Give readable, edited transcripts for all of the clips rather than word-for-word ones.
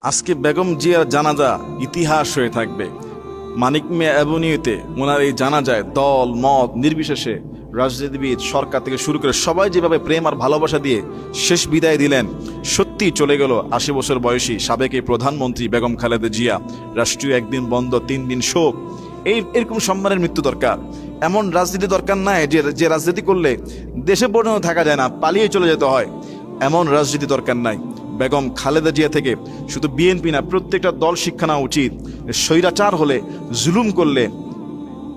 আজকে বেগম জিয়ার জানাজা ইতিহাস হয়ে থাকবে। মানিক মিয়া অ্যাভিনিউতে ওনার এই জানাজায় দল মত নির্বিশেষে রাজনীতিবিদ, সরকার থেকে শুরু করে সবাই যেভাবে প্রেম আর ভালোবাসা দিয়ে শেষ বিদায় দিলেন, সত্যি চলে গেল ৮০ বছর বয়সী সাবেক এই প্রধানমন্ত্রী বেগম খালেদা জিয়া। রাষ্ট্রীয় একদিন বন্ধ, ৩ দিন শোক। এরকম সম্মানের মৃত্যু দরকার। এমন রাজনীতি দরকার নাই যে রাজনীতি করলে দেশে পর্যন্ত থাকা যায় না, পালিয়ে চলে যেতে হয়। এমন রাজনীতি দরকার নাই। বেগম খালেদা জিয়া থেকে শুধু বিএনপি না, প্রত্যেকটা দল শিক্ষা নেওয়া উচিত। স্বৈরাচার হলে, জুলুম করলে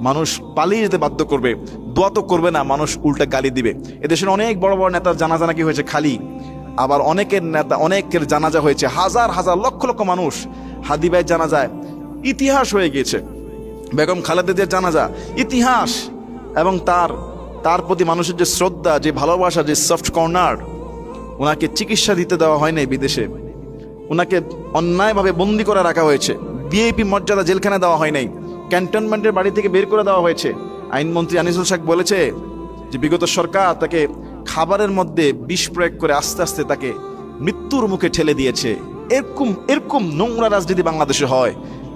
মানুষ পালিয়ে যেতে বাধ্য করবে, দোয়া তো করবে না, মানুষ উল্টা গালি দিবে। এদেশের অনেক বড় বড় নেতার জানাজা নাকি হয়েছে খালি, আবার অনেকের জানাজা হয়েছে হাজার হাজার লক্ষ লক্ষ মানুষ। হাদি ভাইয়ের জানাজায় ইতিহাস হয়ে গিয়েছে, বেগম খালেদা জিয়ার জানাজা ইতিহাস। এবং তার প্রতি মানুষের যে শ্রদ্ধা, যে ভালোবাসা, যে সফট কর্নার, ওনাকে চিকিৎসা দিতে দেওয়া হয় নাই বিদেশে, ওনাকে অন্যায়ভাবে বন্দি করে রাখা হয়েছে, ভিআইপি মর্যাদা জেলখানে দেওয়া হয় নাই, ক্যান্টনমেন্টের বাড়ি থেকে বের করে দেওয়া হয়েছে। আইনমন্ত্রী আনিসুল হক বলেছে যে বিগত সরকার তাকে খাবারের মধ্যে বিষ প্রয়োগ করে আস্তে আস্তে তাকে মৃত্যুর মুখে ঠেলে দিয়েছে। এরকম নোংরা রাজনীতি বাংলাদেশে হয়।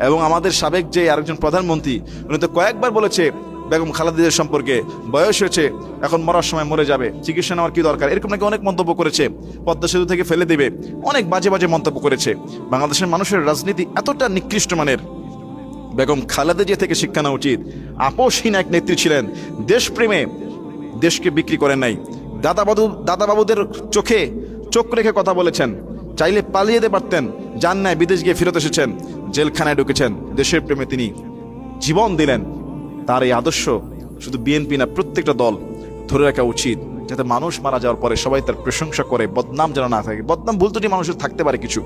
এবং আমাদের সাবেক যে আরেকজন প্রধানমন্ত্রী, উনি তো কয়েকবার বলেছে বেগম খালেদা জিয়ার সম্পর্কে, বয়স হয়েছে, এখন মরার সময় মরে যাবে, চিকিৎসা নেওয়ার কি দরকার, এরকম নাকি অনেক মন্তব্য করেছে। পদ্মা সেতু থেকে ফেলে দিবে, অনেক বাজে বাজে মন্তব্য করেছে। বাংলাদেশের মানুষের রাজনীতি এতটা নিকৃষ্ট মানের। বেগম খালেদা জিয়া থেকে শিক্ষা নেওয়া উচিত। আপোষহীন এক নেত্রী ছিলেন, দেশপ্রেমে দেশকে বিক্রি করেন নাই। দাদাবাবুদের চোখ রেখে কথা বলেছেন, চাইলে পালিয়ে যেতে পারতেন, যান নাই, বিদেশ গিয়ে ফেরত এসেছেন, জেলখানায় ঢুকেছেন। দেশের প্রেমে তিনি জীবন দিলেন। তার এই আদর্শ শুধু বিএনপি না, প্রত্যেকটা দল ধরে রাখা উচিত, যাতে মানুষ মারা যাওয়ার পরে সবাই তার প্রশংসা করে, বদনাম যেন না থাকে। বদনাম, ভুল ত্রুটি মানুষের থাকতে পারে কিছু,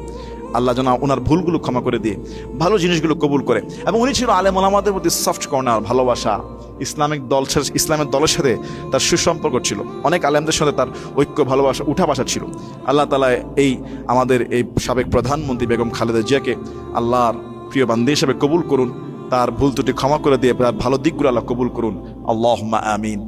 আল্লাহ যেন ওনার ভুলগুলো ক্ষমা করে দিয়ে ভালো জিনিসগুলো কবুল করে। এবং উনি ছিল আলেম ওলামাদের প্রতি সফট কর্নার, ভালোবাসা। ইসলামের দলের সাথে তার সুসম্পর্ক ছিল, অনেক আলেমদের সাথে তার ঐক্য, ভালোবাসা, উঠা বাসা ছিল। আল্লাহ তাআলা আমাদের এই সাবেক প্রধানমন্ত্রী বেগম খালেদা জিয়াকে আল্লাহর প্রিয় বান্দী হিসেবে কবুল করুন, তার ভুল ত্রুটি ক্ষমা করে দিয়ে তার ভালো দিকগুলো আল্লাহ কবুল করুন। আল্লাহুম্মা আমিন।